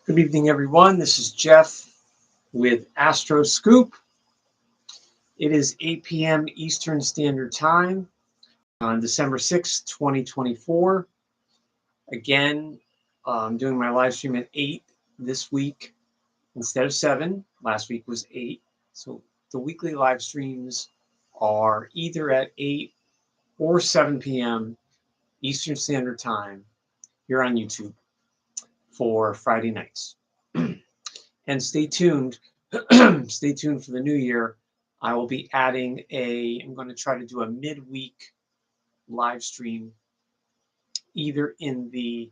Good evening, everyone. This is Jeff with Astroscoop. It is 8 p.m. Eastern Standard Time on December 6th, 2024. Again, I'm doing my live stream at 8 this week instead of 7. Last week was 8. So the weekly live streams are either at 8 or 7 p.m. Eastern Standard Time here on YouTube for Friday nights. And stay tuned. Stay tuned for the new year. I will be adding I'm going to try to do a midweek live stream either in the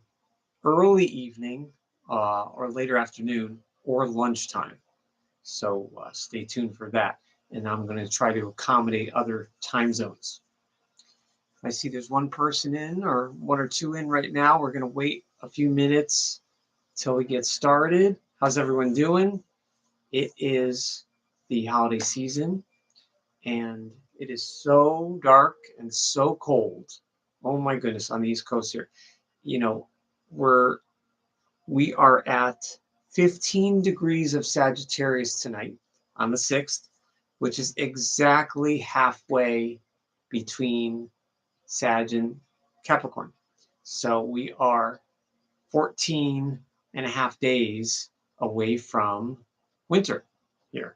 early evening or later afternoon or lunchtime. So stay tuned for that. And I'm going to try to accommodate other time zones. I see there's one person in or one or two in right now. We're going to wait a few minutes till we get started. How's everyone doing? It is the holiday season, and it is so dark and so cold. Oh my goodness, on the East Coast here. You know, we are at 15 degrees of Sagittarius tonight on the 6th, which is exactly halfway between Sag and Capricorn. So we are 14 and a half days away from winter here.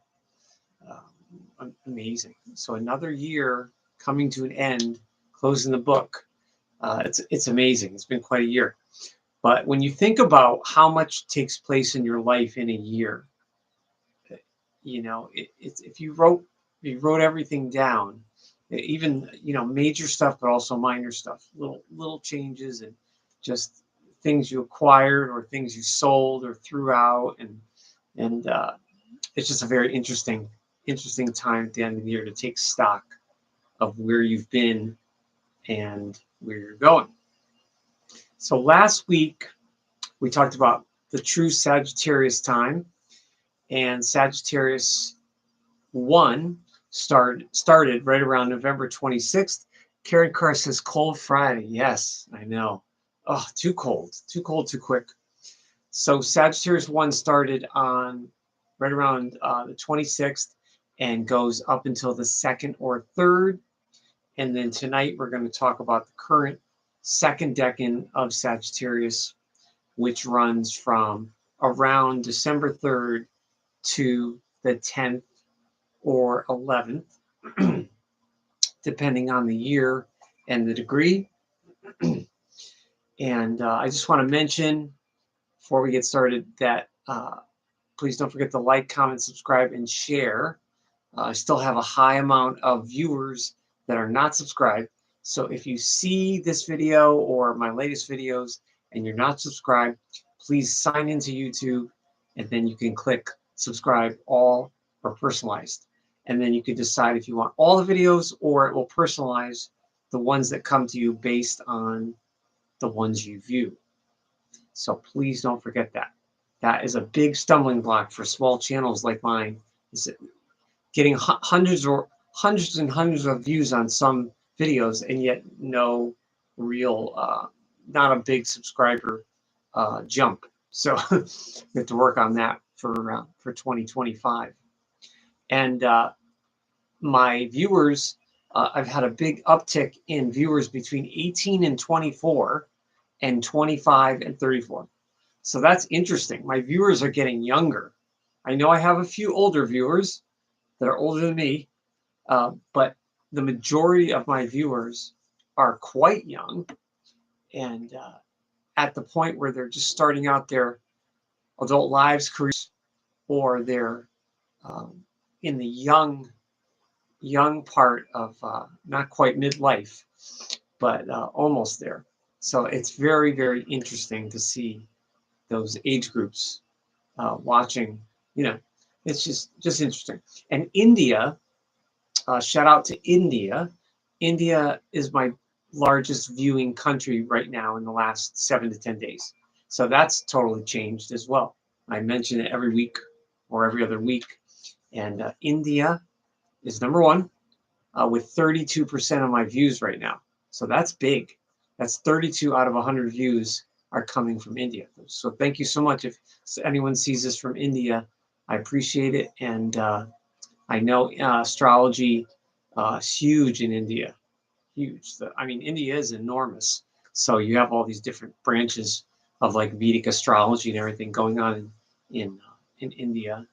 Amazing. So another year coming to an end, closing the book. It's amazing. It's been quite a year. But when you think about how much takes place in your life in a year, you know, if you wrote everything down, even major stuff, but also minor stuff, little changes and just things you acquired or things you sold or threw out, and it's just a very interesting time at the end of the year to take stock of where you've been and where you're going. So last week we talked about the true Sagittarius time, and Sagittarius 1 started right around November 26th. Karen Carr says cold Friday. Yes, I know. Oh, too cold, too quick. So Sagittarius 1 started on right around the 26th and goes up until the 2nd or 3rd. And then tonight we're going to talk about the current second decan of Sagittarius, which runs from around December 3rd to the 10th or 11th, depending on the year and the degree. And I just want to mention before we get started that please don't forget to like, comment, subscribe, and share. I still have a high amount of viewers that are not subscribed. So if you see this video or my latest videos and you're not subscribed, please sign into YouTube, and then you can click subscribe all or personalized. And then you can decide if you want all the videos, or it will personalize the ones that come to you based on the ones you view. So please don't forget that. That is a big stumbling block for small channels like mine. Is getting hundreds and hundreds of views on some videos, and yet no real, not a big subscriber jump. So we have to work on that for 2025. And my viewers, I've had a big uptick in viewers between 18 and 24 and 25 and 34. So that's interesting. My viewers are getting younger. I know I have a few older viewers that are older than me, but the majority of my viewers are quite young and at the point where they're just starting out their adult lives, careers, or they're in the young part of not quite midlife, but almost there. So it's very, very interesting to see those age groups watching. It's just interesting. And India, shout out to India. India is my largest viewing country right now in the last 7 to 10 days. So that's totally changed as well. I mention it every week or every other week. And India is number 1 with 32% of my views right now. So that's big. That's 32 out of 100 views are coming from India. So thank you so much. If anyone sees this from India, I appreciate it. And I know astrology is huge in India, huge. I mean, India is enormous. So you have all these different branches of like Vedic astrology and everything going on in India,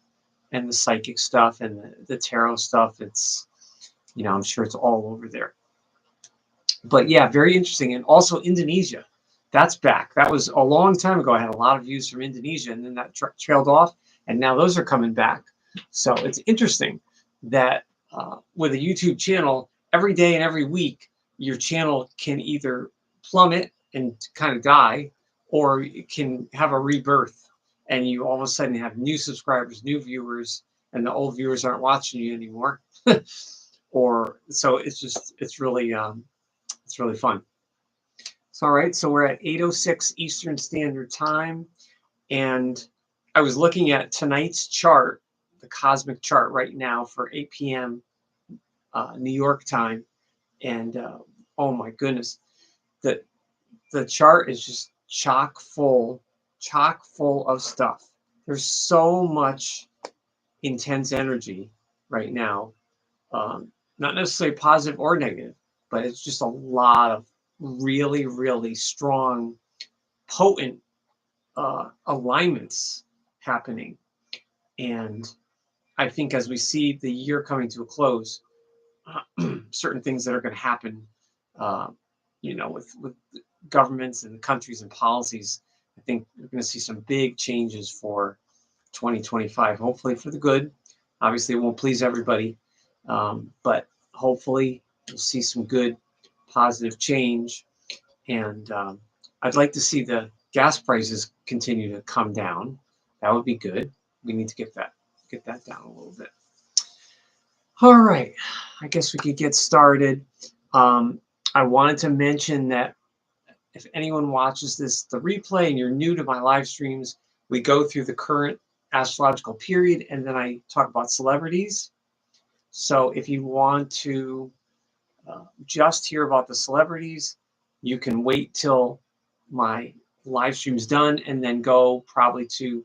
and the psychic stuff and the tarot stuff. It's, you know, I'm sure it's all over there. But yeah, very interesting. And also Indonesia, that's back. That was a long time ago. I had a lot of views from Indonesia, and then that trailed off, and now those are coming back. So it's interesting that with a YouTube channel, every day and every week, your channel can either plummet and kind of die, or it can have a rebirth, and you all of a sudden have new subscribers, new viewers, and the old viewers aren't watching you anymore. Or so it's really fun. So all right, so we're at 8:06 Eastern Standard Time, and I was looking at tonight's chart, the cosmic chart right now for 8 p.m. New York time, and oh my goodness, the chart is just chock full of stuff. There's so much intense energy right now, not necessarily positive or negative, but it's just a lot of really, really strong, potent alignments happening. And I think as we see the year coming to a close, certain things that are going to happen, you know, with governments and countries and policies, I think we're going to see some big changes for 2025, hopefully for the good. Obviously, it won't please everybody, but hopefully we'll see some good, positive change. And I'd like to see the gas prices continue to come down. That would be good. We need to get that down a little bit. All right, I guess we could get started. I wanted to mention that if anyone watches this, the replay, and you're new to my live streams, we go through the current astrological period, and then I talk about celebrities. So if you want to just hear about the celebrities, you can wait till my live stream's done and then go probably to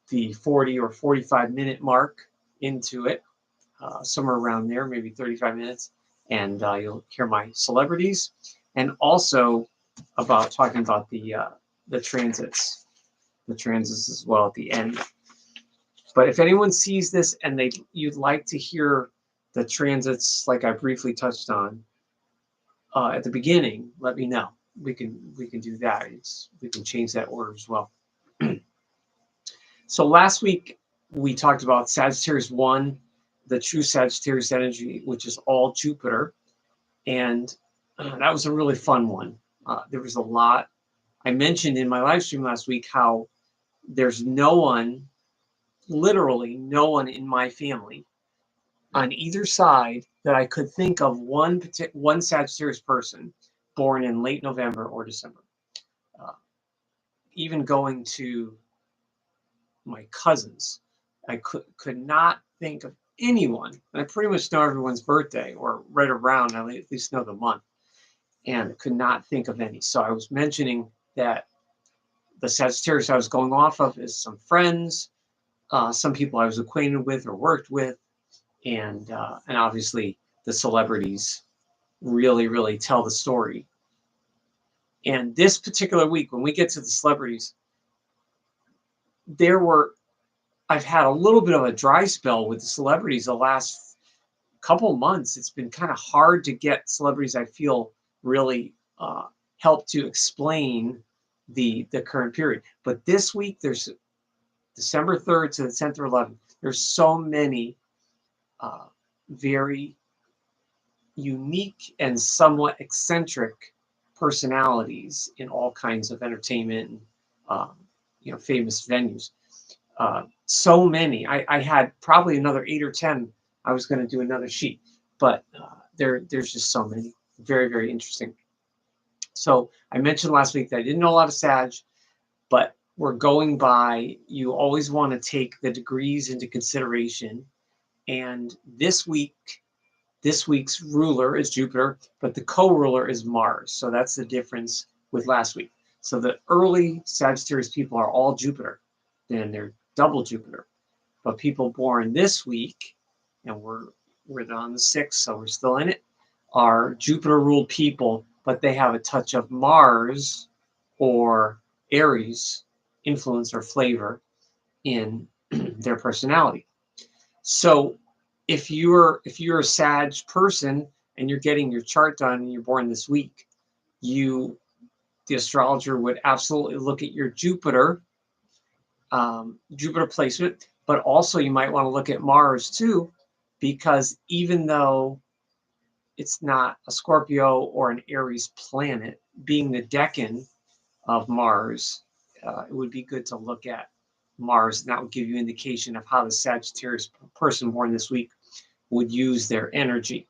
the 40 or 45-minute mark into it, somewhere around there, maybe 35 minutes, and you'll hear my celebrities, and also about talking about the transits as well at the end. But if anyone sees this and you'd like to hear the transits like I briefly touched on at the beginning, let me know. We can do that. We can change that order as well. So last week we talked about Sagittarius 1, the true Sagittarius energy, which is all Jupiter, and that was a really fun one. There was a lot. I mentioned in my live stream last week how there's no one, literally no one in my family on either side that I could think of one Sagittarius person born in late November or December. Even going to my cousins, I could not think of anyone. And I pretty much know everyone's birthday, or right around, I at least know the month, and could not think of any. So I was mentioning that the Sagittarius I was going off of is some friends, some people I was acquainted with or worked with, and obviously the celebrities really, really tell the story. And this particular week, when we get to the celebrities, I've had a little bit of a dry spell with the celebrities the last couple months. It's been kind of hard to get celebrities I feel really help to explain the current period. But this week, there's December 3rd to the 10th or 11th. There's so many very unique and somewhat eccentric personalities in all kinds of entertainment and famous venues. So many. I had probably another 8 or 10. I was going to do another sheet, but there's just so many. Very, very interesting. So I mentioned last week that I didn't know a lot of Sag, but we're going by, you always want to take the degrees into consideration. And this week's ruler is Jupiter, but the co-ruler is Mars. So that's the difference with last week. So the early Sagittarius people are all Jupiter, then they're double Jupiter. But people born this week, and we're on the 6th, so we're still in it, are Jupiter-ruled people, but they have a touch of Mars or Aries influence or flavor in their personality. So if you're a Sag person and you're getting your chart done and you're born this week, the astrologer would absolutely look at your Jupiter placement, but also you might want to look at Mars too, because even though it's not a Scorpio or an Aries planet, being the Decan of Mars, it would be good to look at Mars, and that would give you indication of how the Sagittarius person born this week would use their energy.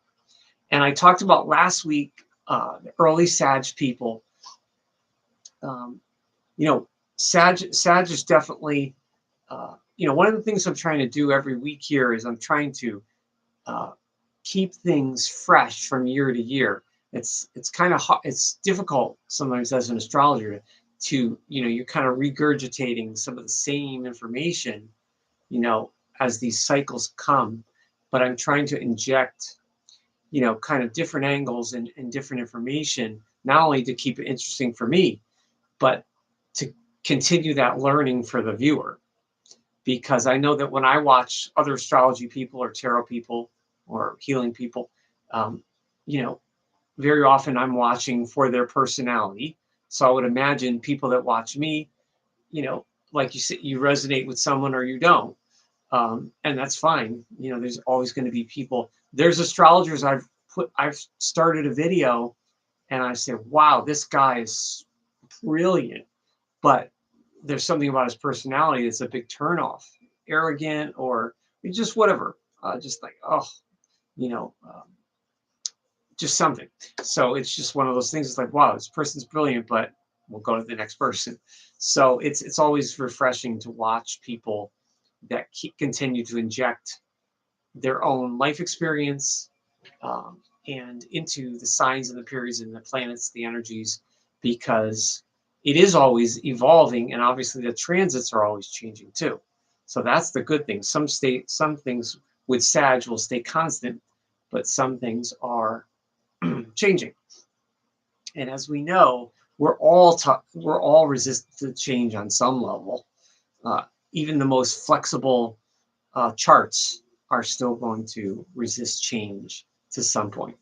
And I talked about last week, the early Sag people. Sag is definitely, one of the things I'm trying to do every week here is I'm trying to keep things fresh from year to year. It's kind of hard, it's difficult sometimes as an astrologer to you're kind of regurgitating some of the same information, as these cycles come. But I'm trying to inject, kind of different angles and different information, not only to keep it interesting for me, but to continue that learning for the viewer. Because I know that when I watch other astrology people or tarot people or healing people, very often I'm watching for their personality. So I would imagine people that watch me, like you said, you resonate with someone or you don't. And that's fine. There's always going to be people. There's astrologers I've started a video and I say, wow, this guy is brilliant. But there's something about his personality that's a big turnoff, arrogant, or just whatever. Just like, just something. So it's just one of those things. It's like, wow, this person's brilliant, but we'll go to the next person. So it's always refreshing to watch people that continue to inject their own life experience and into the signs and the periods and the planets, the energies, because it is always evolving, and obviously the transits are always changing too. So that's the good thing. Some things with Sag will stay constant, but some things are changing. And as we know, we're all resistant to change on some level. Even the most flexible charts are still going to resist change to some point,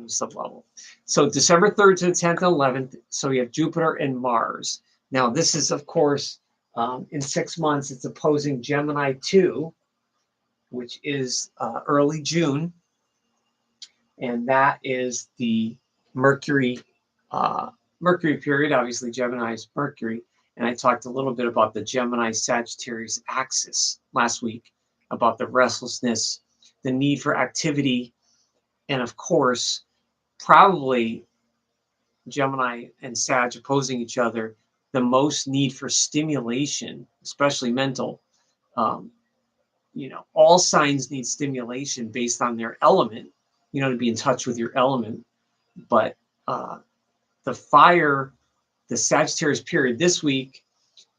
some level. So December 3rd to the 10th and 11th. So we have Jupiter and Mars. Now this is, of course, in 6 months, it's opposing Gemini 2, which is early June. And that is the Mercury period. Obviously, Gemini is Mercury. And I talked a little bit about the Gemini-Sagittarius axis last week, about the restlessness, the need for activity, and of course, probably Gemini and Sag opposing each other, the most need for stimulation, especially mental. All signs need stimulation based on their element, to be in touch with your element. But the Sagittarius period this week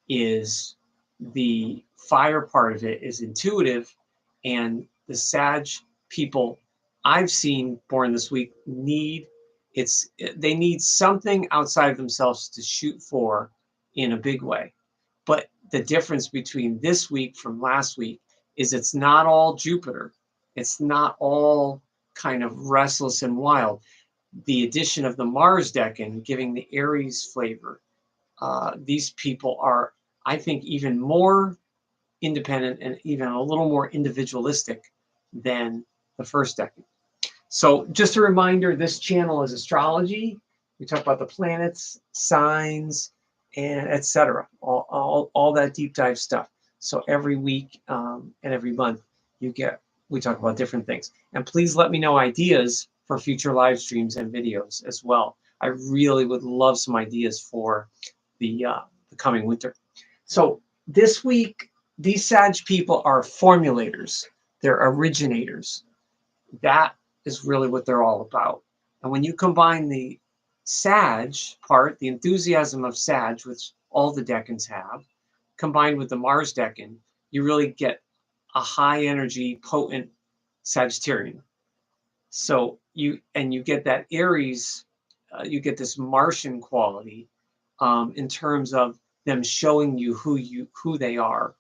is the fire part of it is intuitive, and the Sag people I've seen born this week they need something outside of themselves to shoot for in a big way. But the difference between this week from last week is it's not all Jupiter. It's not all kind of restless and wild. The addition of the Mars Decan giving the Aries flavor. These people are, I think, even more independent and even a little more individualistic than the first Decan. So just a reminder, this channel is astrology. We talk about the planets, signs, and etc. All that deep dive stuff. So every week and every month we talk about different things. And please let me know ideas for future live streams and videos as well. I really would love some ideas for the coming winter. So this week, these Sag people are formulators. They're originators. That is really what they're all about. And when you combine the Sag part, the enthusiasm of Sag, which all the Decans have, combined with the Mars Decan, you really get a high energy, potent Sagittarian. So you get that Aries, you get this Martian quality in terms of them showing you who they are.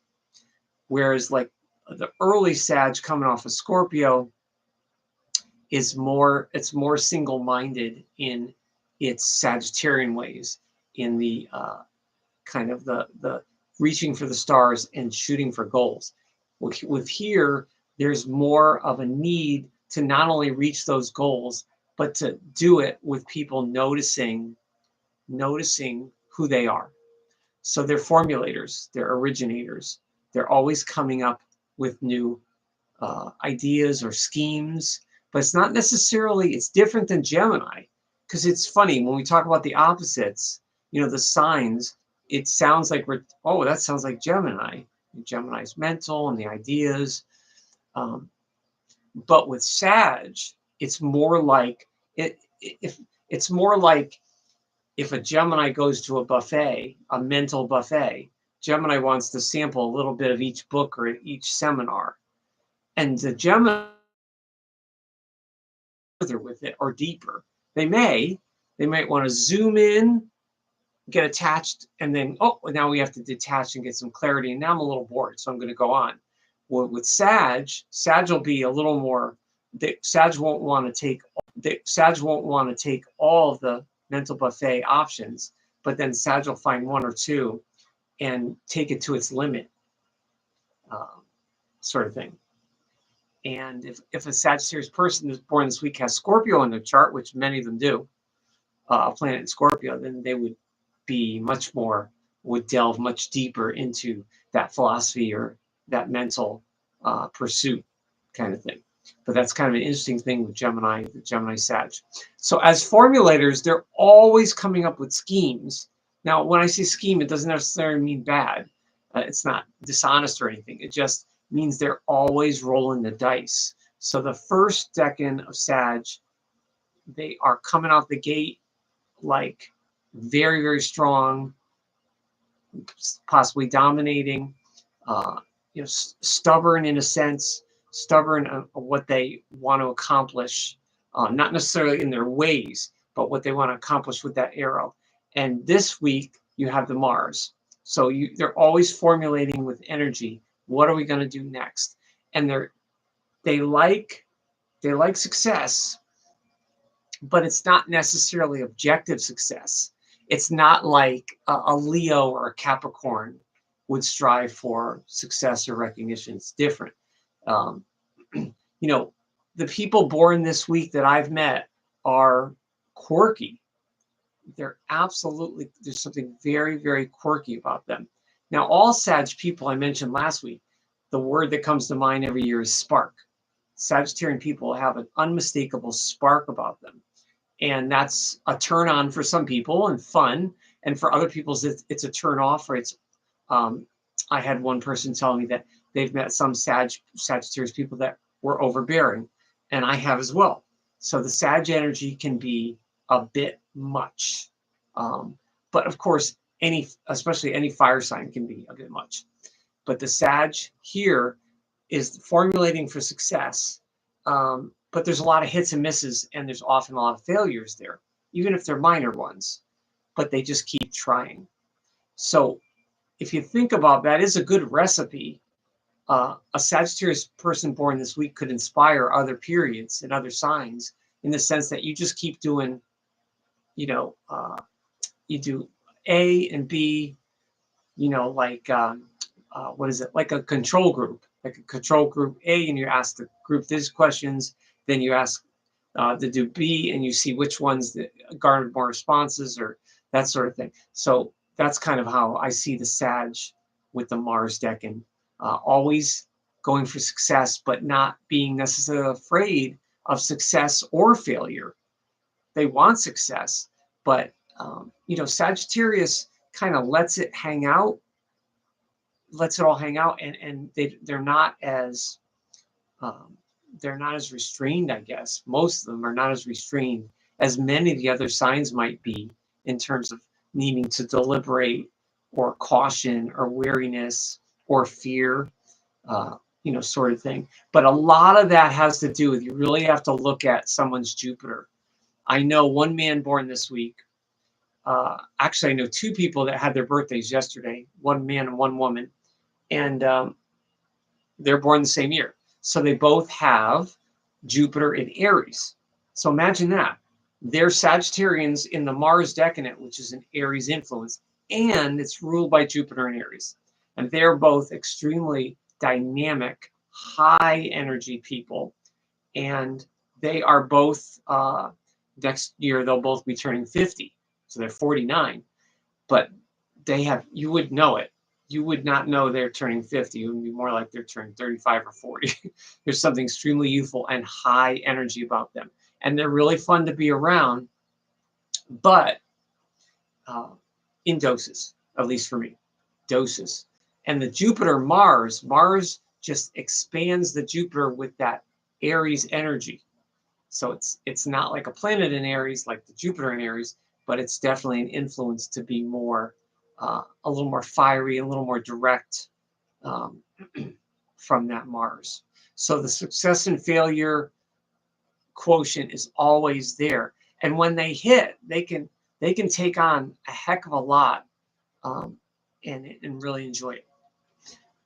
Whereas like the early Sag coming off of Scorpio it's more single-minded in its Sagittarian ways, in the kind of the reaching for the stars and shooting for goals. With here, there's more of a need to not only reach those goals, but to do it with people noticing who they are. So they're formulators, they're originators. They're always coming up with new ideas or schemes, but it's not necessarily, it's different than Gemini. Because it's funny, when we talk about the opposites, the signs, it sounds like that sounds like Gemini. Gemini's mental and the ideas. But with Sag, it's more like, it's more like if a Gemini goes to a buffet, a mental buffet, Gemini wants to sample a little bit of each book or each seminar. And the Gemini further with it or deeper. They might want to zoom in, get attached, and then, now we have to detach and get some clarity. And now I'm a little bored, so I'm going to go on. Well, with Sag will be a little more, Sag won't want to take all of the mental buffet options, but then Sag will find one or two and take it to its limit, sort of thing. And if a Sagittarius person is born this week has Scorpio in their chart, which many of them do, a planet in Scorpio, then they would delve much deeper into that philosophy or that mental pursuit kind of thing. But that's kind of an interesting thing with Gemini, the Gemini Sag. So as formulators, they're always coming up with schemes. Now, when I say scheme, it doesn't necessarily mean bad. It's not dishonest or anything. It just means they're always rolling the dice. So the first decan of Sag, they are coming out the gate like very, very strong, possibly dominating, stubborn in a sense, stubborn of what they want to accomplish, not necessarily in their ways, but what they want to accomplish with that arrow. And this week you have the Mars. So they're always formulating with energy. What are we going to do next? And they like success, but it's not necessarily objective success. It's not like a Leo or a Capricorn would strive for success or recognition. It's different. The people born this week that I've met are quirky. There's something very, very quirky about them. Now, all Sag people I mentioned last week, the word that comes to mind every year is spark. Sagittarian people have an unmistakable spark about them. And that's a turn on for some people and fun. And for other people, it's a turn off. Or I had one person tell me that they've met some Sagittarius people that were overbearing. And I have as well. So the Sag energy can be a bit much. But of course, especially any fire sign can be a bit much. But the Sag here is formulating for success. But there's a lot of hits and misses, and there's often a lot of failures there, even if they're minor ones, but they just keep trying. So if you think about that, is a good recipe. A Sagittarius person born this week could inspire other periods and other signs in the sense that you just keep doing, you do A and B, what is it? Like a control group, A, and you ask the group these questions, then you ask to do B, and you see which ones that garnered more responses or that sort of thing. So that's kind of how I see the Sag with the Mars Decan, always going for success, but not being necessarily afraid of success or failure. They want success, but Sagittarius kind of lets it all hang out, and they're not as restrained, I guess. Most of them are not as restrained as many of the other signs might be in terms of needing to deliberate or caution or weariness or fear, sort of thing. But a lot of that has to do with, you really have to look at someone's Jupiter. I know one man born this week. Actually, I know two people that had their birthdays yesterday, one man and one woman, and they're born the same year. So they both have Jupiter in Aries. So imagine that. They're Sagittarians in the Mars decanate, which is an Aries influence, and it's ruled by Jupiter in Aries. And they're both extremely dynamic, high energy people. And they are both, next year, they'll both be turning 50. So they're 49. But they have, you would know it. You would not know they're turning 50. It would be more like they're turning 35 or 40. There's something extremely youthful and high energy about them. And they're really fun to be around, but in doses, at least for me, doses. And the Jupiter Mars just expands the Jupiter with that Aries energy. So it's not like a planet in Aries, like the Jupiter in Aries, but it's definitely an influence to be more, a little more fiery, a little more direct from that Mars. So the success and failure quotient is always there. And when they hit, they can take on a heck of a lot and really enjoy it.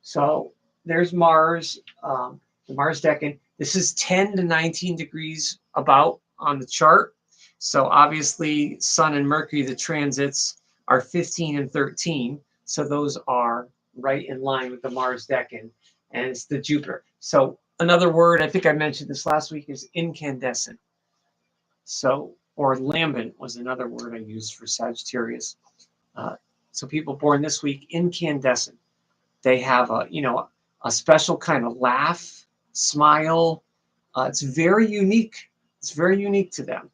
So there's Mars, the Mars decan. This is 10 to 19 degrees about on the chart. So obviously Sun and Mercury, the transits are 15 and 13. So those are right in line with the Mars decan, and it's the Jupiter. So another word, I think I mentioned this last week, is incandescent. So, or lambent was another word I used for Sagittarius. So people born this week, incandescent. They have a special kind of laugh, smile. It's very unique. It's very unique to them.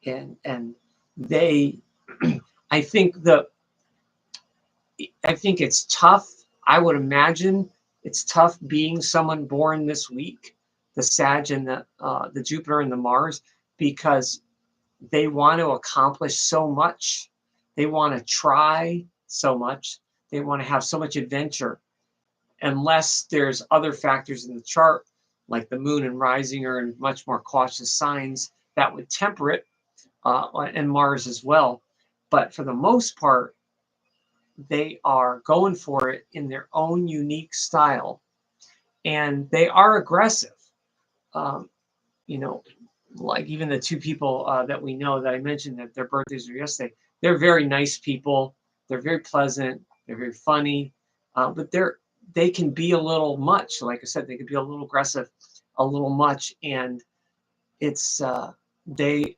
And they, I think it's tough. I would imagine it's tough being someone born this week, the Sag and the Jupiter and the Mars, because they want to accomplish so much. They want to try so much. They want to have so much adventure. Unless there's other factors in the chart, like the moon and rising are in much more cautious signs, that would temper it, and Mars as well. But for the most part, they are going for it in their own unique style, and they are aggressive. Like even the two people that we know that I mentioned that their birthdays were yesterday, they're very nice people. They're very pleasant. They're very funny, but they can be a little much. Like I said, they can be a little aggressive, a little much, and it's they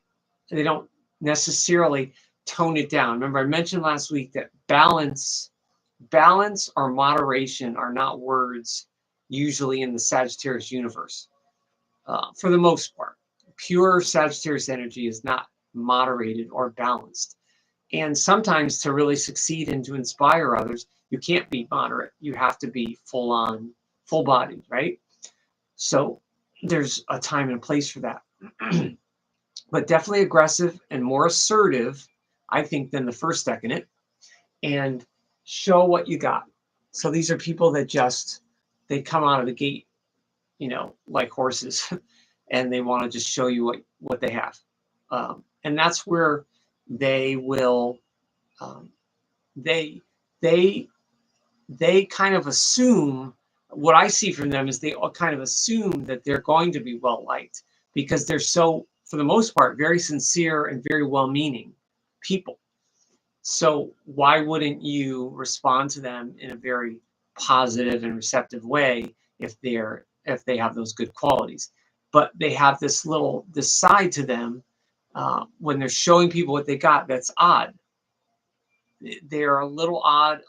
don't necessarily tone it down. Remember, I mentioned last week that balance or moderation are not words usually in the Sagittarius universe. For the most part, pure Sagittarius energy is not moderated or balanced. And sometimes to really succeed and to inspire others, you can't be moderate. You have to be full bodied, right? So there's a time and a place for that. But definitely aggressive and more assertive, I think, than the first decanate, and show what you got. So these are people that they come out of the gate, like horses, and they want to just show you what they have. And that's where they will, they kind of assume, what I see from them is they all kind of assume that they're going to be well liked because they're so, for the most part, very sincere and very well-meaning people. So why wouldn't you respond to them in a very positive and receptive way if they have those good qualities? But they have this side to them when they're showing people what they got that's odd. They're a little odd,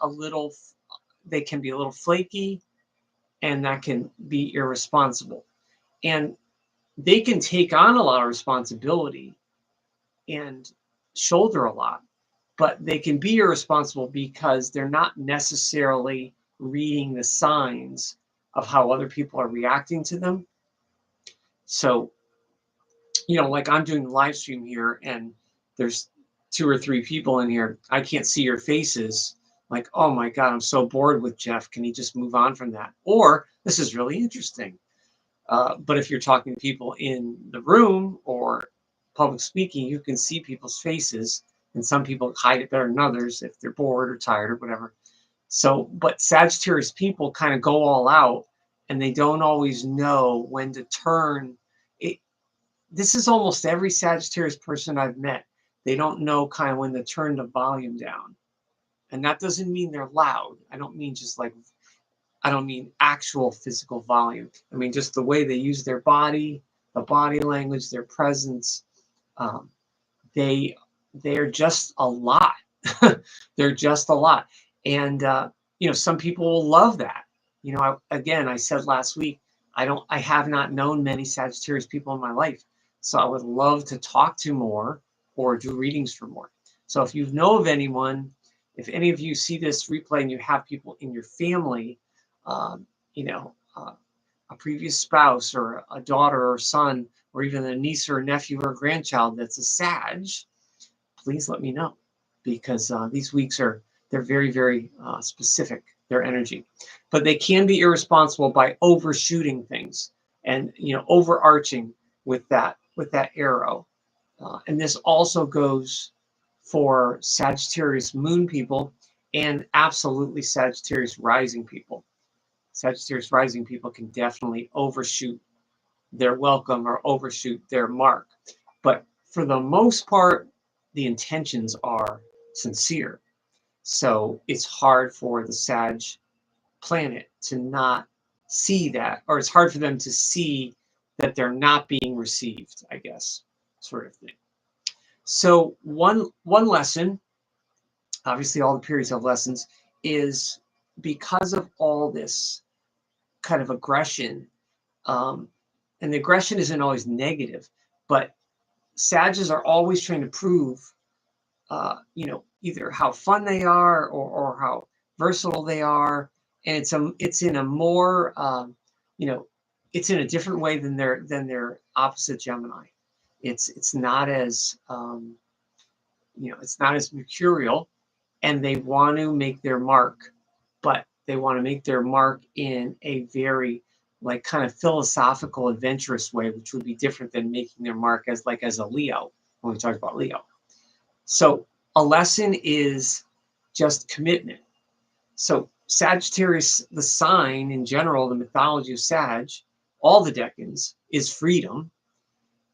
they can be a little flaky, and that can be irresponsible. And they can take on a lot of responsibility and shoulder a lot, but they can be irresponsible because they're not necessarily reading the signs of how other people are reacting to them. So you know, like I'm doing the live stream here and there's 2 or 3 people in here. I can't see your faces. Like, oh my God, I'm so bored with Jeff. Can he just move on from that? Or this is really interesting. But if you're talking to people in the room or public speaking, you can see people's faces. And some people hide it better than others if they're bored or tired or whatever. So, but Sagittarius people kind of go all out and they don't always know when to turn it. This is almost every Sagittarius person I've met. They don't know kind of when to turn the volume down. And that doesn't mean they're loud. I don't mean just like, I don't mean actual physical volume. I mean just the way they use their body, the body language, their presence. Um, they're just a lot. They're just a lot. And, you know, some people will love that. You know, I said last week, I have not known many Sagittarius people in my life. So I would love to talk to more or do readings for more. So if you know of anyone, if any of you see this replay and you have people in your family, you know, a previous spouse or a daughter or son, or even a niece or a nephew or a grandchild that's a Sag, please let me know, because these weeks they're very, very specific, their energy. But they can be irresponsible by overshooting things and, you know, overarching with that arrow. And this also goes for Sagittarius moon people and absolutely Sagittarius rising people. Sagittarius rising people can definitely overshoot their welcome or overshoot their mark. But for the most part, the intentions are sincere. So it's hard for the Sag planet to not see that, or it's hard for them to see that they're not being received, I guess, sort of thing. So one lesson, obviously all the periods have lessons, is because of all this kind of aggression, and the aggression isn't always negative, but Sages are always trying to prove, you know, either how fun they are or how versatile they are, and it's in a more, you know, it's in a different way than their opposite Gemini. It's not as, you know, it's not as mercurial, and they want to make their mark, but they want to make their mark in a very like kind of philosophical, adventurous way, which would be different than making their mark as a Leo when we talk about Leo. So a lesson is just commitment. So Sagittarius, the sign in general, the mythology of Sag, all the Decans, is freedom.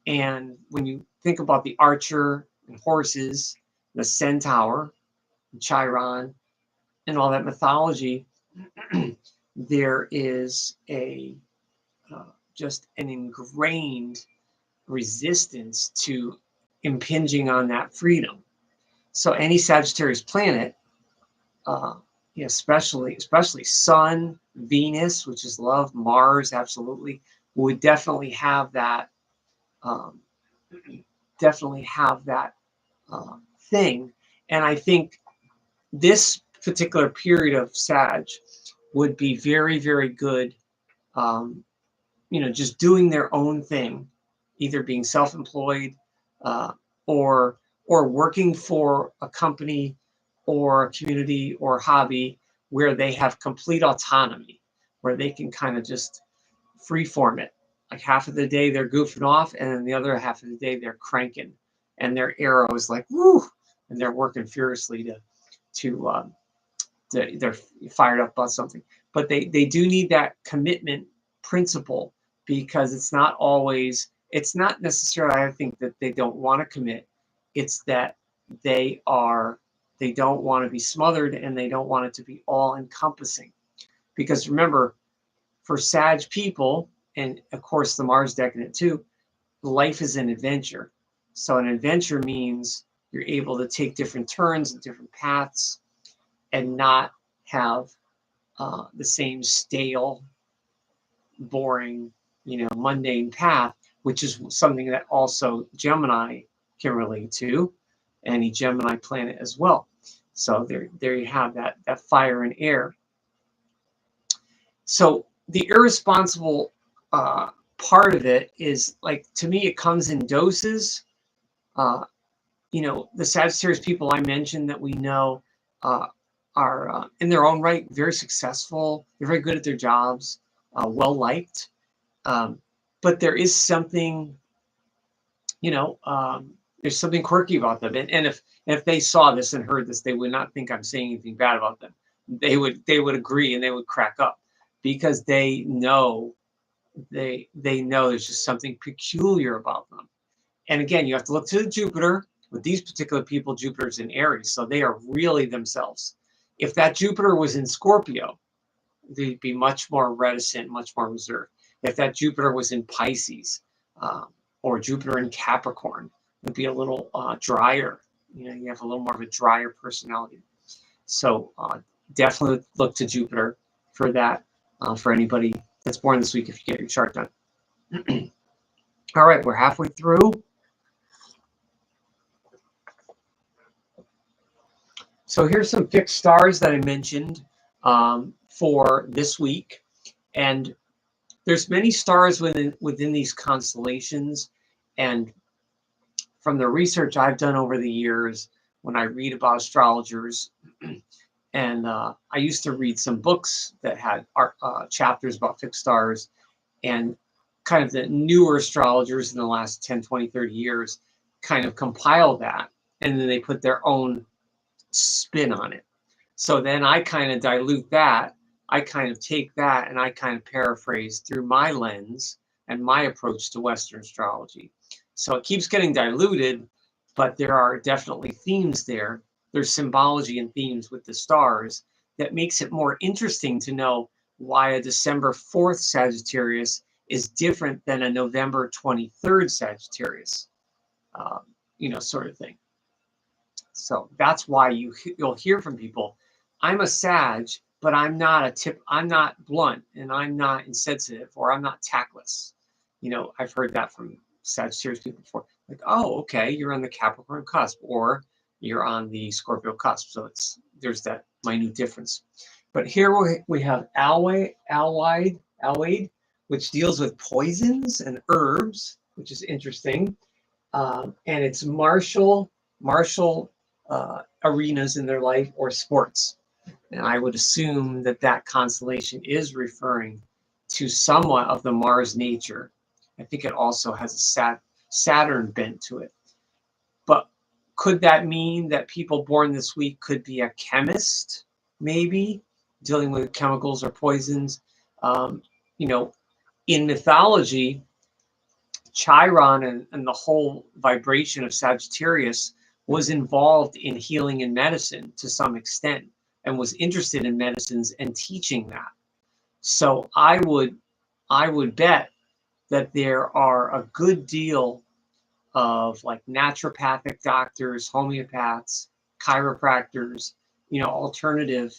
And when you think about the archer and horses, the centaur, and Chiron, and all that mythology, there is a just an ingrained resistance to impinging on that freedom. So any Sagittarius planet, especially Sun, Venus, which is love, Mars, absolutely, would definitely have that, thing. And I think this particular period of Sag would be very, very good, you know, just doing their own thing, either being self-employed, or working for a company or a community or hobby where they have complete autonomy, where they can kind of just freeform it. Like half of the day they're goofing off, and then the other half of the day they're cranking, and their arrow is like woo, and they're working furiously to they're fired up about something. But they do need that commitment principle, because it's not necessarily, I think, that they don't want to commit. It's that they don't want to be smothered, and they don't want it to be all encompassing. Because remember, for Sag people, and of course the Mars decadent too, life is an adventure. So an adventure means you're able to take different turns and different paths and not have the same stale, boring, you know, mundane path, which is something that also Gemini can relate to, any Gemini planet as well. So there you have that fire and air. So the irresponsible part of it is, like, to me, it comes in doses. You know, the Sagittarius people I mentioned that we know are in their own right very successful. They're very good at their jobs, well liked. But there is something, you know, there's something quirky about them. And if they saw this and heard this, they would not think I'm saying anything bad about them. They would agree and they would crack up, because they know there's just something peculiar about them. And again, you have to look to the Jupiter. With these particular people, Jupiter's in Aries, so they are really themselves. If that Jupiter was in Scorpio, they'd be much more reticent, much more reserved. If that Jupiter was in Pisces, or Jupiter in Capricorn, it'd be a little drier. You know, you have a little more of a drier personality. So definitely look to Jupiter for that, for anybody that's born this week if you get your chart done. All right, we're halfway through. So here's some fixed stars that I mentioned for this week. And there's many stars within these constellations. And from the research I've done over the years, when I read about astrologers, and I used to read some books that had chapters about fixed stars, and kind of the newer astrologers in the last 10, 20, 30 years kind of compile that, and then they put their own spin on it. So then I kind of dilute that. I kind of take that and I kind of paraphrase through my lens and my approach to Western astrology. So it keeps getting diluted, but there are definitely themes there. There's symbology and themes with the stars that makes it more interesting to know why a December 4th Sagittarius is different than a November 23rd Sagittarius, you know, sort of thing. So that's why you'll hear from people, I'm a Sag, but I'm not blunt, and I'm not insensitive, or I'm not tactless. You know, I've heard that from Sagittarius people before. Like, oh, okay, you're on the Capricorn cusp, or you're on the Scorpio cusp. So there's that minute difference. But here we have alwide, which deals with poisons and herbs, which is interesting. And it's martial arenas in their life, or sports. And I would assume that constellation is referring to somewhat of the Mars nature. I think it also has a Saturn bent to it. But could that mean that people born this week could be a chemist, maybe, dealing with chemicals or poisons? You know, in mythology, Chiron and the whole vibration of Sagittarius was involved in healing and medicine to some extent, and was interested in medicines and teaching that. So I would bet that there are a good deal of, like, naturopathic doctors, homeopaths, chiropractors, you know, alternative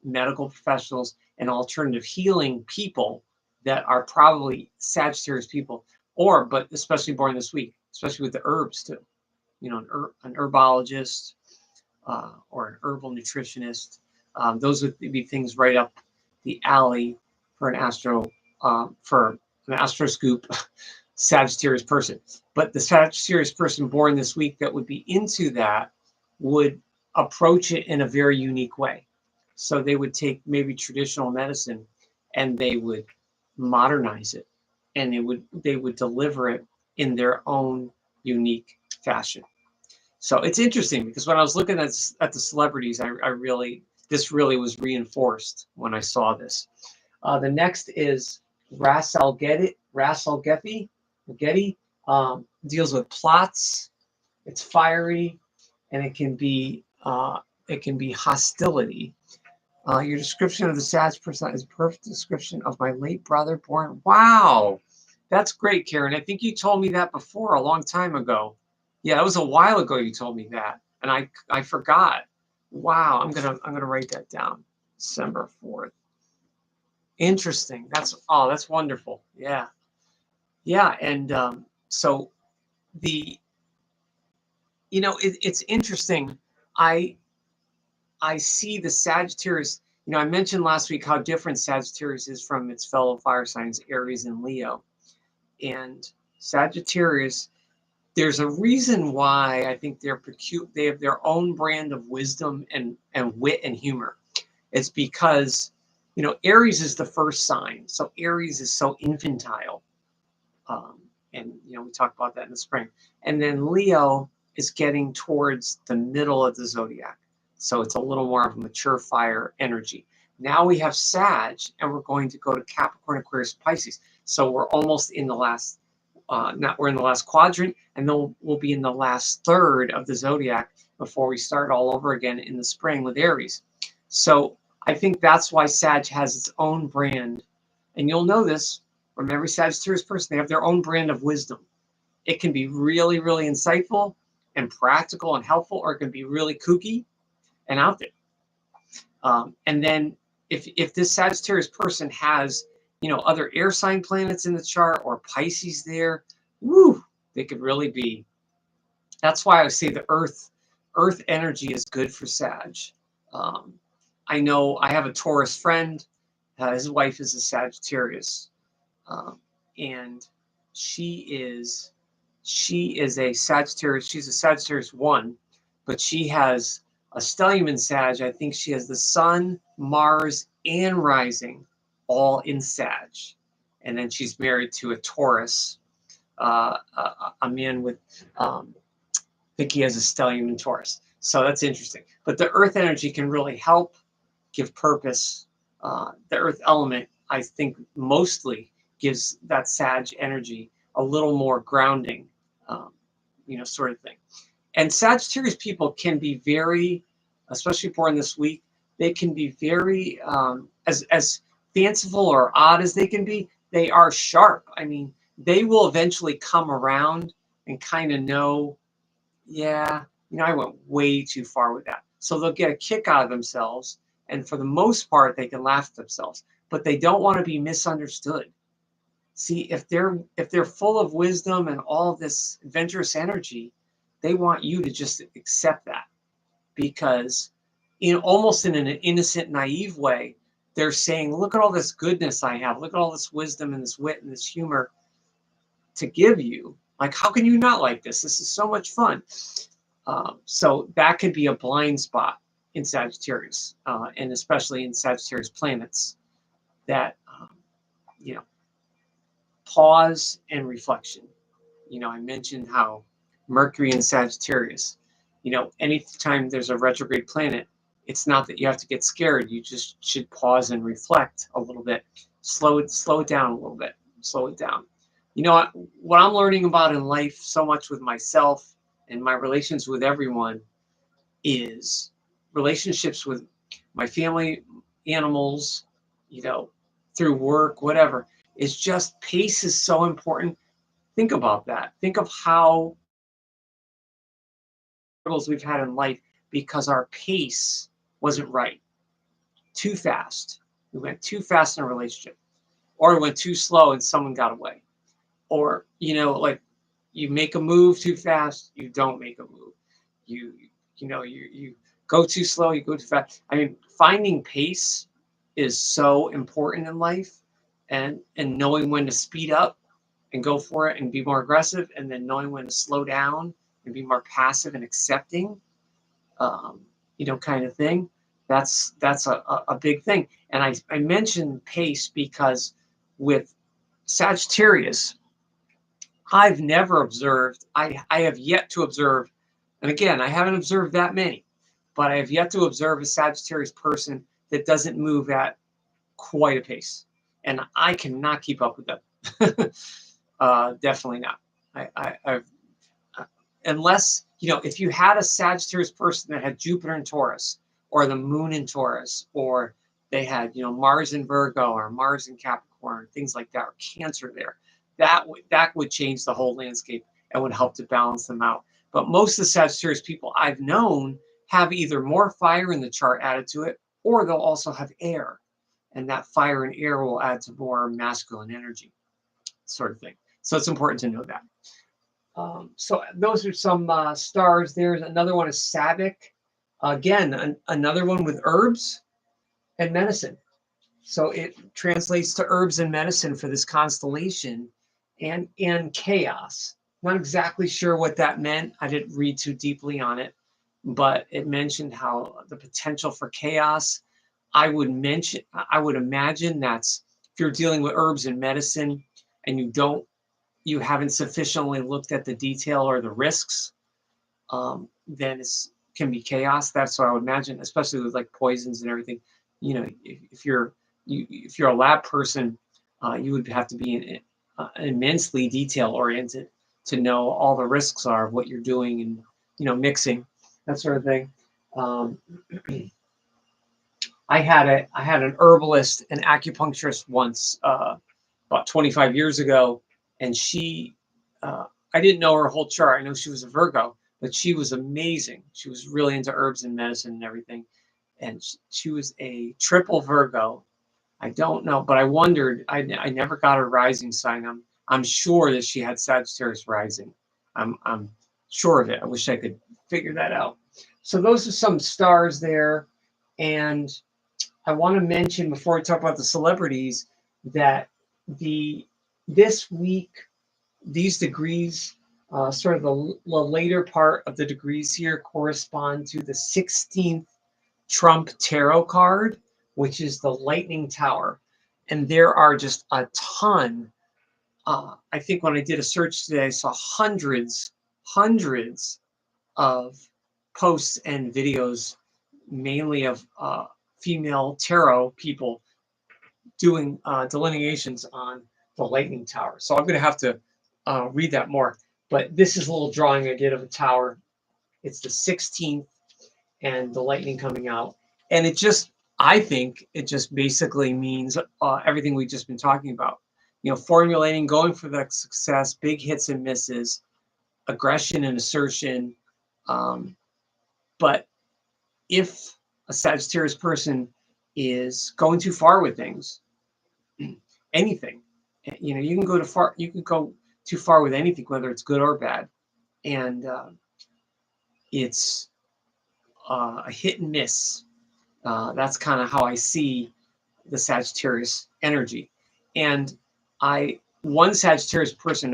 medical professionals and alternative healing people that are probably Sagittarius people, but especially born this week, especially with the herbs too. You know, an herbologist or an herbal nutritionist. Those would be things right up the alley for an Astroscoop Sagittarius person. But the Sagittarius person born this week that would be into that would approach it in a very unique way. So they would take maybe traditional medicine and they would modernize it, and they would deliver it in their own unique fashion. So it's interesting, because when I was looking at the celebrities, this really was reinforced when I saw this. The next is Ras Al Gheti, deals with plots. It's fiery, and it can be hostility. Your description of the Sag person is a perfect description of my late brother born. Wow, that's great, Karen. I think you told me that before, a long time ago. Yeah, it was a while ago you told me that, and I forgot. Wow, I'm gonna write that down. December 4th. Interesting. That's wonderful. Yeah, yeah, and so it's interesting. I see the Sagittarius. You know, I mentioned last week how different Sagittarius is from its fellow fire signs, Aries and Leo. And Sagittarius, there's a reason why I think they have their own brand of wisdom and wit and humor. It's because, you know, Aries is the first sign. So Aries is so infantile. And, you know, we talked about that in the spring. And then Leo is getting towards the middle of the zodiac. So it's a little more of a mature fire energy. Now we have Sag, and we're going to go to Capricorn, Aquarius, Pisces. So we're almost in the last, we're in the last quadrant, and then we'll be in the last third of the zodiac before we start all over again in the spring with Aries. So I think that's why Sag has its own brand. And you'll know this from every Sagittarius person. They have their own brand of wisdom. It can be really, really insightful and practical and helpful, or it can be really kooky and out there. And then if this Sagittarius person has, you know, other air sign planets in the chart or Pisces there, woo, they could really be. That's why I say the Earth energy is good for Sag. I know I have a Taurus friend. His wife is a Sagittarius, and she is a Sagittarius. She's a Sagittarius 1, but she has a stellium in Sag. I think she has the Sun, Mars, and Rising all in Sag. And then she's married to a Taurus, a man with, I think he has a stellium in Taurus. So that's interesting. But the Earth energy can really help give purpose. The Earth element, I think, mostly gives that Sag energy a little more grounding, you know, sort of thing. And Sagittarius people can be very, especially born this week, they can be very, as fanciful or odd as they can be, they are sharp. I mean, they will eventually come around and kind of know, yeah, you know, I went way too far with that. So they'll get a kick out of themselves. And for the most part, they can laugh at themselves, but they don't want to be misunderstood. See, if they're full of wisdom and all of this adventurous energy, they want you to just accept that, because almost in an innocent, naive way, they're saying, look at all this goodness I have. Look at all this wisdom and this wit and this humor to give you. Like, how can you not like this? This is so much fun. So that could be a blind spot in Sagittarius, and especially in Sagittarius planets, that, you know, pause and reflection. You know, I mentioned how Mercury in Sagittarius, you know, anytime there's a retrograde planet, it's not that you have to get scared. You just should pause and reflect a little bit, slow it down a little bit, slow it down. You know what I'm learning about in life so much with myself and my relations with everyone is relationships with my family, animals, you know, through work, whatever. It's just pace is so important. Think about that. Think of how struggles we've had in life because our pace wasn't right. Too fast. We went too fast in a relationship, or we went too slow and someone got away. Or, you know, like, you make a move too fast, you don't make a move. You go too slow, you go too fast. I mean, finding pace is so important in life, and knowing when to speed up and go for it and be more aggressive, and then knowing when to slow down and be more passive and accepting, you know, kind of thing. That's a big thing. And I mentioned pace because with Sagittarius, I've never observed, I have yet to observe, and again, I haven't observed that many, but I have yet to observe a Sagittarius person that doesn't move at quite a pace. And I cannot keep up with them. Definitely not. I've unless, you know, if you had a Sagittarius person that had Jupiter in Taurus, or the moon in Taurus, or they had, you know, Mars in Virgo or Mars in Capricorn, things like that, or Cancer there, that would change the whole landscape and would help to balance them out. But most of the Sagittarius people I've known have either more fire in the chart added to it, or they'll also have air. And that fire and air will add to more masculine energy, sort of thing. So it's important to know that. So those are some stars. There's another one is Sabic. Again, another one with herbs. and medicine. So it translates to herbs and medicine for this constellation, and chaos. Not exactly sure what that meant. I didn't read too deeply on it, but it mentioned how the potential for chaos. I would imagine that's if you're dealing with herbs and medicine and you haven't sufficiently looked at the detail or the risks, then it can be chaos. That's what I would imagine, especially with like poisons and everything. You know, if you're a lab person, you would have to be immensely detail oriented to know all the risks are of what you're doing and mixing that sort of thing. I had an herbalist, an acupuncturist once, about 25 years ago, and she, I didn't know her whole chart. I know she was a Virgo, but she was amazing. She was really into herbs and medicine and everything, and she was a triple Virgo. I don't know, but I wondered. I never got her rising sign. I'm sure that she had Sagittarius rising. I'm sure of it. I wish I could figure that out. So those are some stars there, and I want to mention before we talk about the celebrities that this week these degrees, sort of the later part of the degrees here, correspond to the 16th Trump tarot card, which is the Lightning Tower, and there are just a ton. I think when I did a search today, I saw hundreds of posts and videos, mainly of female tarot people doing delineations on the Lightning Tower. So I'm going to have to read that more. But this is a little drawing I did of a tower. It's the 16th and the lightning coming out. And I think it just basically means everything we've just been talking about. Formulating, going for the success, big hits and misses, aggression and assertion. But if a Sagittarius person is going too far with things, anything, you can go too far with anything, whether it's good or bad, and it's a hit and miss. That's kind of how I see the Sagittarius energy. And another Sagittarius person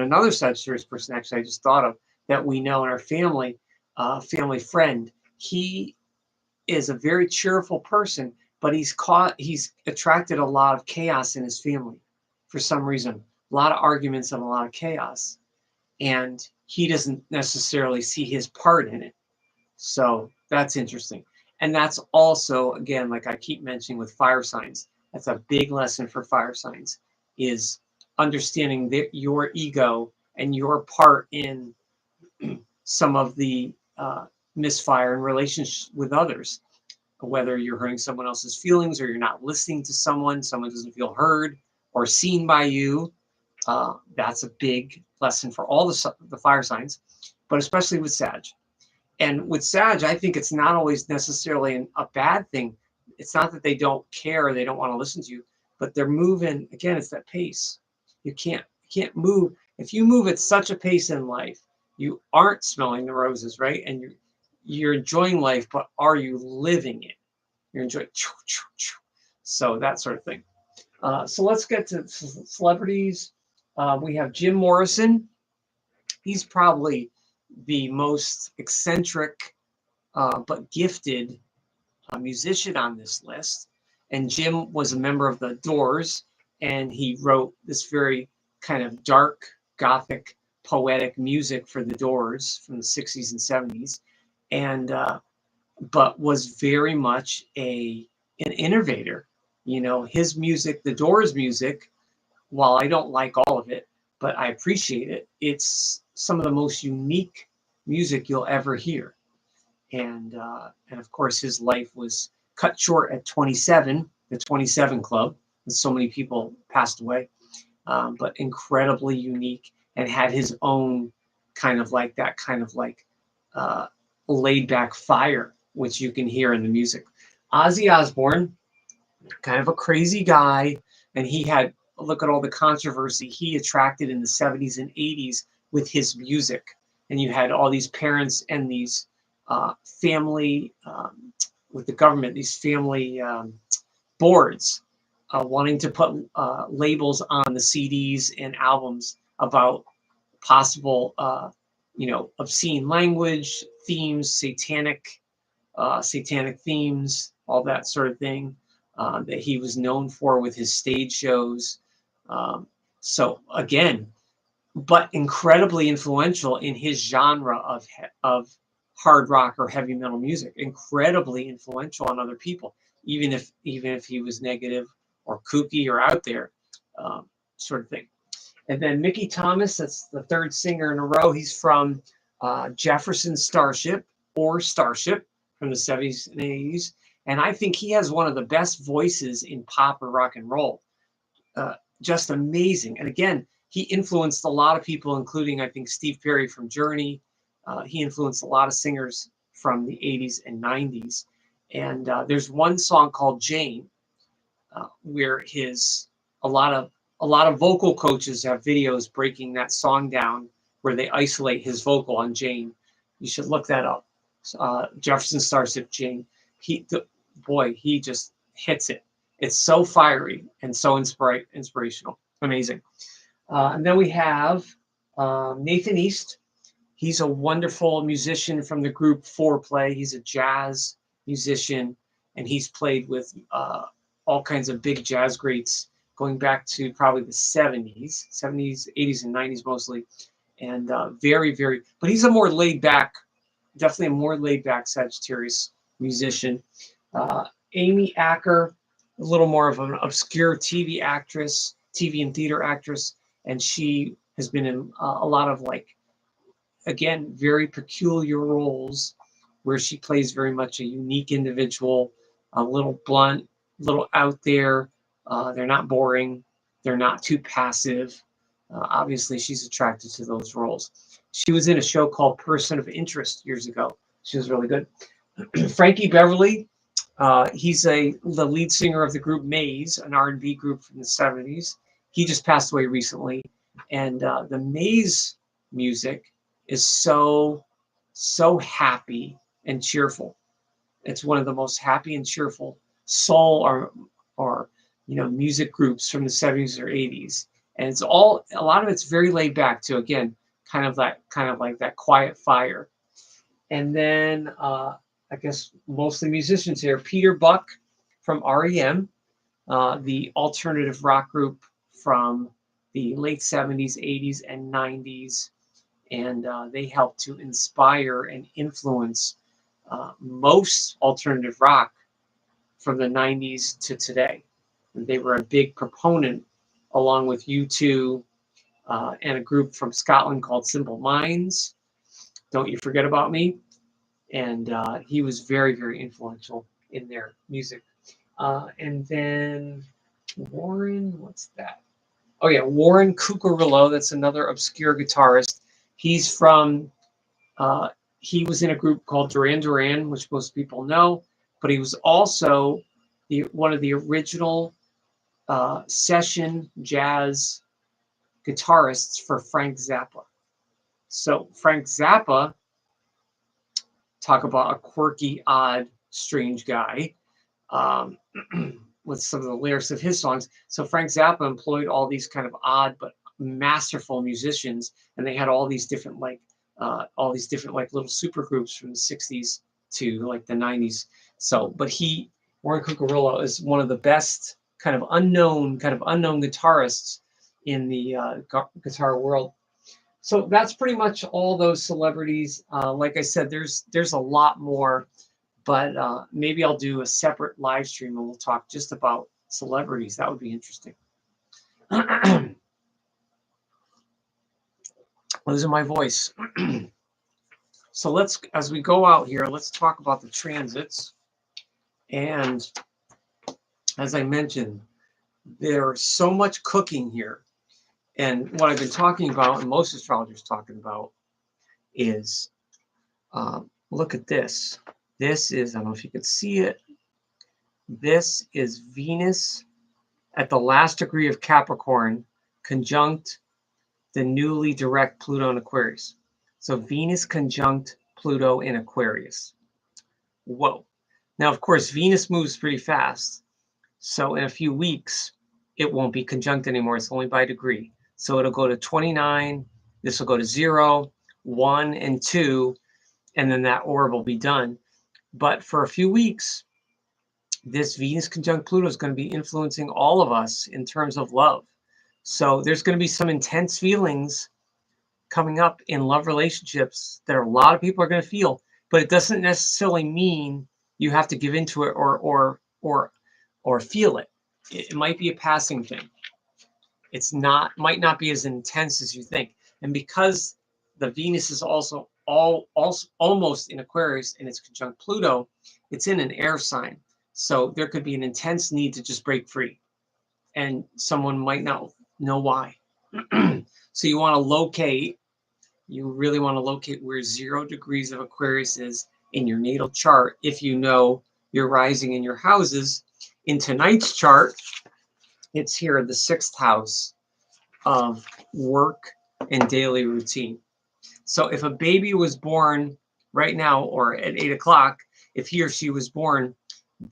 actually I just thought of that we know in our family friend. He is a very cheerful person, but he's attracted a lot of chaos in his family for some reason. A lot of arguments and a lot of chaos. And he doesn't necessarily see his part in it. So that's interesting. And that's also, again, like I keep mentioning with fire signs, that's a big lesson for fire signs, is understanding your ego and your part in some of the misfire in relationships with others. Whether you're hurting someone else's feelings or you're not listening to someone doesn't feel heard or seen by you. That's a big lesson for all the fire signs, but especially with Sag. And with Sag, I think it's not always necessarily a bad thing. It's not that they don't care or they don't want to listen to you, but they're moving. Again, it's that pace. You can't move. If you move at such a pace in life, you aren't smelling the roses, right? And you're enjoying life, but are you living it? You're enjoying. So that sort of thing. So let's get to celebrities. We have Jim Morrison. He's probably the most eccentric but gifted musician on this list. And Jim was a member of the Doors, and he wrote this very kind of dark, gothic, poetic music for the Doors from the 60s and 70s, and but was very much an innovator. His music, the Doors music, while I don't like all of it, but I appreciate it, it's some of the most unique music you'll ever hear. And of course, his life was cut short at 27, the 27 Club, and so many people passed away, but incredibly unique and had his own kind of like laid back fire, which you can hear in the music. Ozzy Osbourne, kind of a crazy guy, and look at all the controversy he attracted in the 70s and 80s with his music. And you had all these parents and these family with the government, these family boards, wanting to put labels on the CDs and albums about possible, obscene language, themes, satanic themes, all that sort of thing that he was known for with his stage shows. So again, but incredibly influential in his genre of hard rock or heavy metal music. Incredibly influential on other people, even if he was negative or kooky or out there, sort of thing. And then Mickey Thomas, that's the third singer in a row. He's from Jefferson Starship from the 70s and 80s. And I think he has one of the best voices in pop or rock and roll. Just amazing. And again, he influenced a lot of people, including, I think, Steve Perry from Journey. He influenced a lot of singers from the 80s and 90s. And there's one song called Jane, where a lot of vocal coaches have videos breaking that song down, where they isolate his vocal on Jane. You should look that up. Jefferson Starship, Jane. He just hits it. It's so fiery and so inspirational. Amazing. And then we have Nathan East. He's a wonderful musician from the group Foreplay. He's a jazz musician, and he's played with all kinds of big jazz greats going back to probably the 70s, 80s, and 90s mostly. And very, very, but he's definitely a more laid back Sagittarius musician. Amy Acker, a little more of an obscure TV and theater actress, and she has been in a lot of, again, very peculiar roles where she plays very much a unique individual, a little blunt, a little out there. They're not boring. They're not too passive. Obviously, she's attracted to those roles. She was in a show called Person of Interest years ago. She was really good. Frankie Beverly, he's the lead singer of the group Maze, an R&B group from the 70s. He just passed away recently. And the Maze music is so happy and cheerful. It's one of the most happy and cheerful soul or music groups from the 70s or 80s. And a lot of it's very laid back too. Again, kind of like that quiet fire. And then I guess mostly musicians here. Peter Buck from REM, the alternative rock group from the late 70s, 80s, and 90s. And they helped to inspire and influence most alternative rock from the 90s to today. And they were a big proponent, along with U2 and a group from Scotland called Simple Minds. Don't You Forget About Me. And he was very, very influential in their music. And then Warren, what's that? Oh yeah, Warren Cucurullo. That's another obscure guitarist. He's from, he was in a group called Duran Duran, which most people know, but he was also one of the original session jazz guitarists for Frank Zappa. So Frank Zappa, talk about a quirky, odd, strange guy, with some of the lyrics of his songs. So Frank Zappa employed all these kind of odd but masterful musicians, and they had all these different little super groups from the 60s to the 90s. So, but Warren Cucurullo is one of the best kind of unknown guitarists in the guitar world. So that's pretty much all those celebrities. Like I said, there's a lot more, but maybe I'll do a separate live stream and we'll talk just about celebrities. That would be interesting. Losing my voice. So as we go out here, let's talk about the transits. And as I mentioned, there's so much cooking here. And what I've been talking about, and most astrologers talking about, is look at this. This is, I don't know if you can see it. This is Venus at the last degree of Capricorn, conjunct the newly direct Pluto in Aquarius. So Venus conjunct Pluto in Aquarius. Whoa. Now, of course, Venus moves pretty fast. So in a few weeks, it won't be conjunct anymore. It's only by degree. So it'll go to 29. This will go to 0, 1, and 2, and then that orb will be done. But for a few weeks, this Venus conjunct Pluto is going to be influencing all of us in terms of love. So there's going to be some intense feelings coming up in love relationships that a lot of people are going to feel, but it doesn't necessarily mean you have to give into it or feel it. It might be a passing thing. It's not, might not be as intense as you think. And because the Venus is also almost in Aquarius and it's conjunct Pluto, it's in an air sign. So there could be an intense need to just break free. And someone might not know why. So you want to locate, you really want to locate where 0 degrees of Aquarius is in your natal chart if you know your rising in your houses. In tonight's chart, it's here, the 6th house of work and daily routine. So if a baby was born right now or at 8 o'clock, if he or she was born,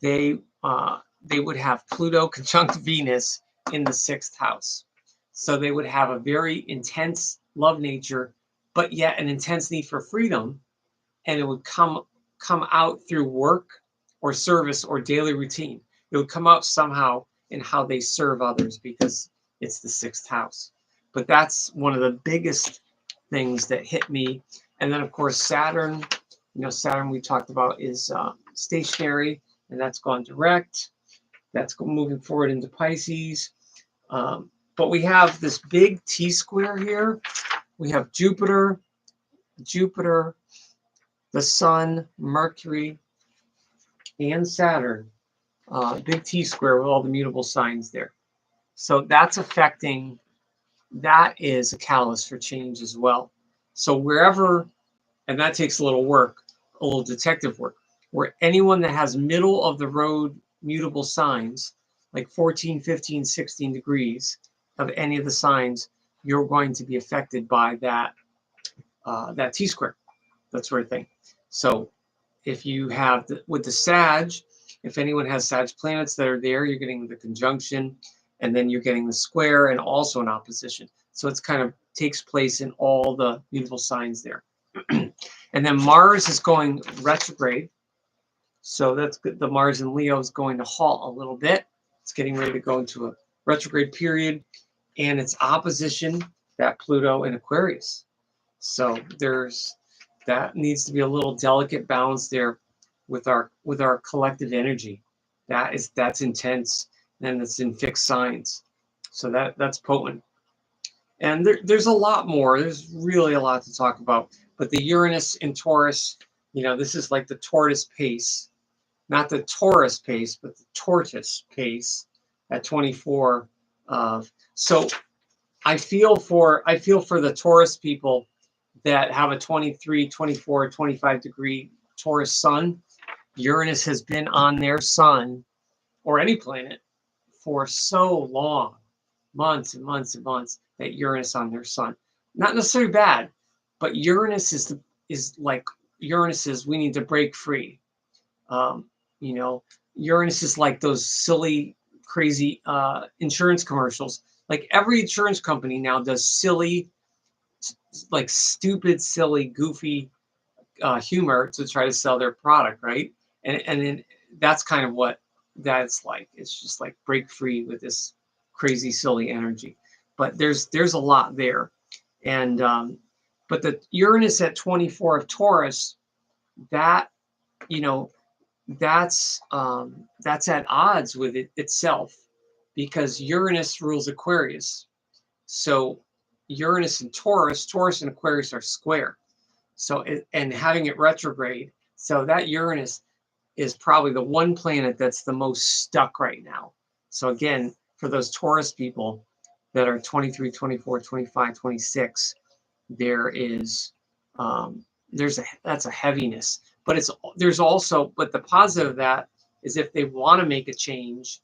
they would have Pluto conjunct Venus in the 6th house. So they would have a very intense love nature, but yet an intense need for freedom, and it would come out through work or service or daily routine. It would come out somehow in how they serve others because it's the 6th house. But that's one of the biggest things that hit me. And then, of course, Saturn, Saturn we talked about is stationary, and that's gone direct. That's moving forward into Pisces. But we have this big T square here. We have Jupiter, the Sun, Mercury, and Saturn. Big T square with all the mutable signs there. So that's affecting, that is a catalyst for change as well. So wherever, and that takes a little work, a little detective work, where anyone that has middle of the road mutable signs, like 14, 15, 16 degrees of any of the signs, you're going to be affected by that, that T square, that sort of thing. So if you have, with the Sag, if anyone has Sag planets that are there, you're getting the conjunction, and then you're getting the square and also an opposition. So it's kind of takes place in all the mutable signs there. And then Mars is going retrograde. So that's good. The Mars in Leo is going to halt a little bit. It's getting ready to go into a retrograde period, and it's opposition that Pluto in Aquarius. So there's, that needs to be a little delicate balance there with our collective energy. That's intense, and it's in fixed signs. So that's potent. And there's a lot more. There's really a lot to talk about. But the Uranus in Taurus, this is like the tortoise pace, not the Taurus pace, but the tortoise pace at 24. So I feel for the Taurus people that have a 23, 24, 25 degree Taurus sun. Uranus has been on their sun, or any planet, for so long, months and months and months, that Uranus on their sun. Not necessarily bad, but Uranus is like, Uranus is, we need to break free. Uranus is like those silly, crazy insurance commercials. Like every insurance company now does silly, like stupid, silly, goofy humor to try to sell their product, right? And then that's kind of what that's like. It's just like break free with this crazy, silly energy. But there's a lot there, and but the Uranus at 24 of Taurus, that that's at odds with itself, because Uranus rules Aquarius. So Uranus and Taurus and Aquarius are square. So and having it retrograde, so that Uranus is probably the one planet that's the most stuck right now. So again, for those Taurus people that are 23, 24, 25, 26, there is that's a heaviness. But there's also, but the positive of that is if they want to make a change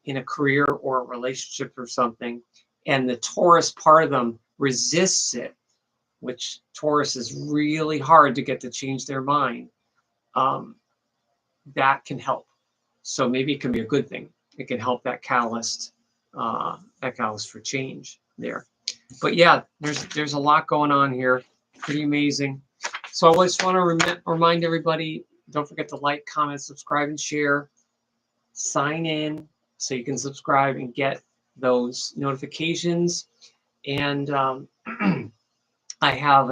in a career or a relationship or something, and the Taurus part of them resists it, which Taurus is really hard to get to change their mind, that can help. So maybe it can be a good thing. it can help that catalyst for change there. But yeah, there's a lot going on here. Pretty amazing. So I just want to remind everybody, don't forget to like, comment, subscribe, and share. Sign in so you can subscribe and get those notifications. And I have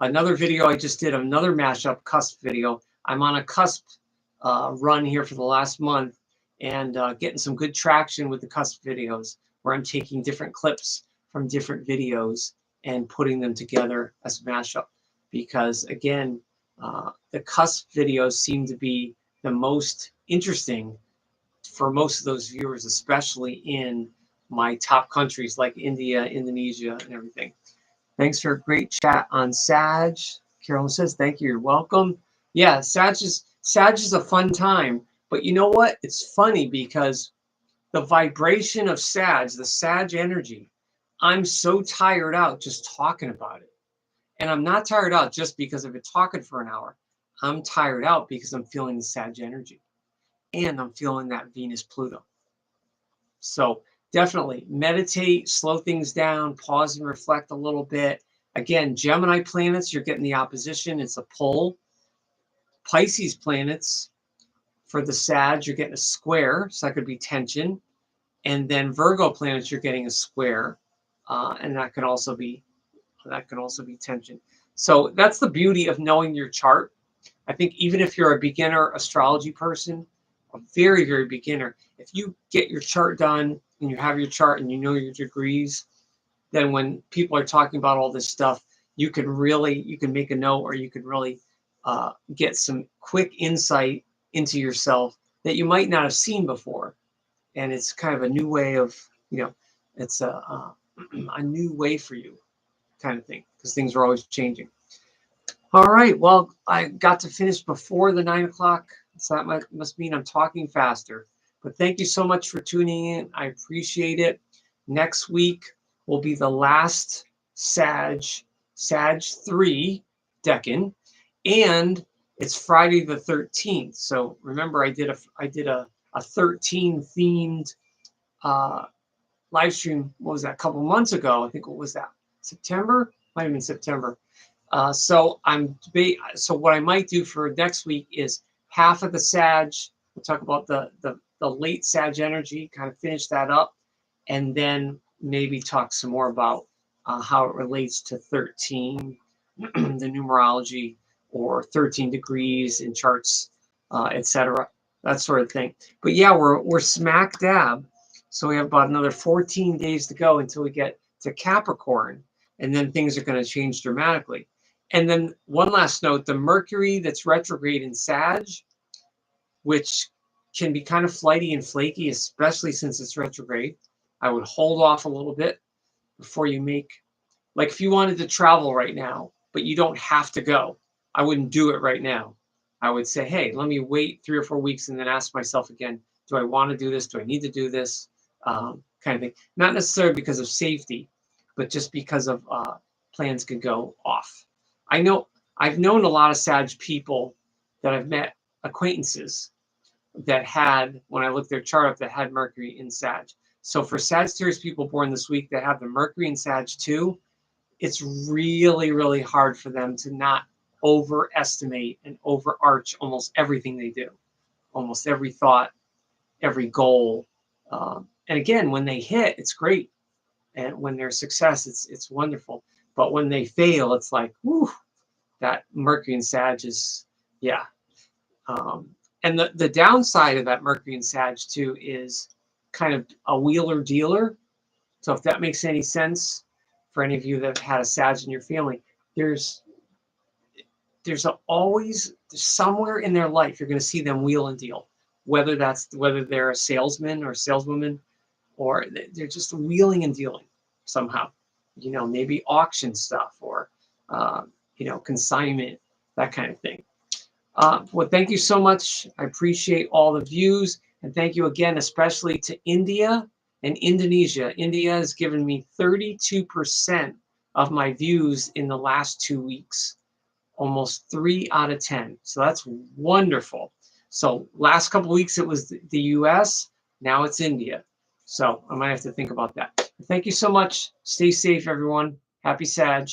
another video. I just did another mashup cusp video. I'm on a cusp run here for the last month, and getting some good traction with the cusp videos, where I'm taking different clips from different videos and putting them together as a mashup. Because again, the cusp videos seem to be the most interesting for most of those viewers, especially in my top countries like India, Indonesia, and everything. Thanks for a great chat on Sag. Carolyn says, thank you, you're welcome. Yeah, Sag is a fun time. But you know what? It's funny because the vibration of Sag, the Sag energy, I'm so tired out just talking about it. And I'm not tired out just because I've been talking for an hour. I'm tired out because I'm feeling the Sag energy. And I'm feeling that Venus-Pluto. So definitely meditate, slow things down, pause and reflect a little bit. Again, Gemini planets, you're getting the opposition. It's a pull. Pisces planets, for the Sag, you're getting a square. So that could be tension. And then Virgo planets, you're getting a square. And that can also be tension. So that's the beauty of knowing your chart. I think even if you're a beginner astrology person, a very, very beginner, if you get your chart done and you have your chart and you know your degrees, then when people are talking about all this stuff, you can make a note, or you can really get some quick insight into yourself that you might not have seen before. And it's kind of a new way of, it's a new way for you kind of thing, because things are always changing. All right, well, I got to finish before the 9 o'clock, so that must mean I'm talking faster. But thank you so much for tuning in. I appreciate it. Next week will be the last Sag 3 Decan, and it's Friday the 13th. So remember, I did a 13 themed live stream. What was that? A couple months ago? I think. What was that? September? Might have been September. So what I might do for next week is half of the Sag. We'll talk about the late Sag energy, kind of finish that up, and then maybe talk some more about how it relates to 13, the numerology, or 13 degrees in charts, etc. That sort of thing. But yeah, we're smack dab. So we have about another 14 days to go until we get to Capricorn, and then things are going to change dramatically. And then one last note, the Mercury that's retrograde in Sag, which can be kind of flighty and flaky, especially since it's retrograde. I would hold off a little bit before you make, like if you wanted to travel right now, but you don't have to go, I wouldn't do it right now. I would say, hey, let me wait 3 or 4 weeks and then ask myself again, do I want to do this? Do I need to do this? Kind of thing. Not necessarily because of safety, but just because of plans could go off. I've known a lot of Sag people that I've met, acquaintances that had, when I looked their chart up, that had Mercury in Sag. So for Sagittarius people born this week that have the Mercury in Sag too, it's really, really hard for them to not overestimate and overarch almost everything they do, almost every thought, every goal. And again, when they hit, it's great. And when they're success, it's wonderful. But when they fail, it's like, whew, that Mercury in Sag is, yeah. And the downside of that Mercury in Sag too is kind of a wheeler dealer. So if that makes any sense for any of you that have had a Sag in your family, there's always somewhere in their life you're going to see them wheel and deal, whether they're a salesman or saleswoman, or they're just wheeling and dealing somehow. Maybe auction stuff, or consignment, that kind of thing. Well, thank you so much. I appreciate all the views, and thank you again, especially to India and Indonesia. India has given me 32% of my views in the last 2 weeks, almost 3 out of 10. So that's wonderful. So last couple of weeks it was the US. Now it's India. So I might have to think about that. Thank you so much. Stay safe, everyone. Happy Sag.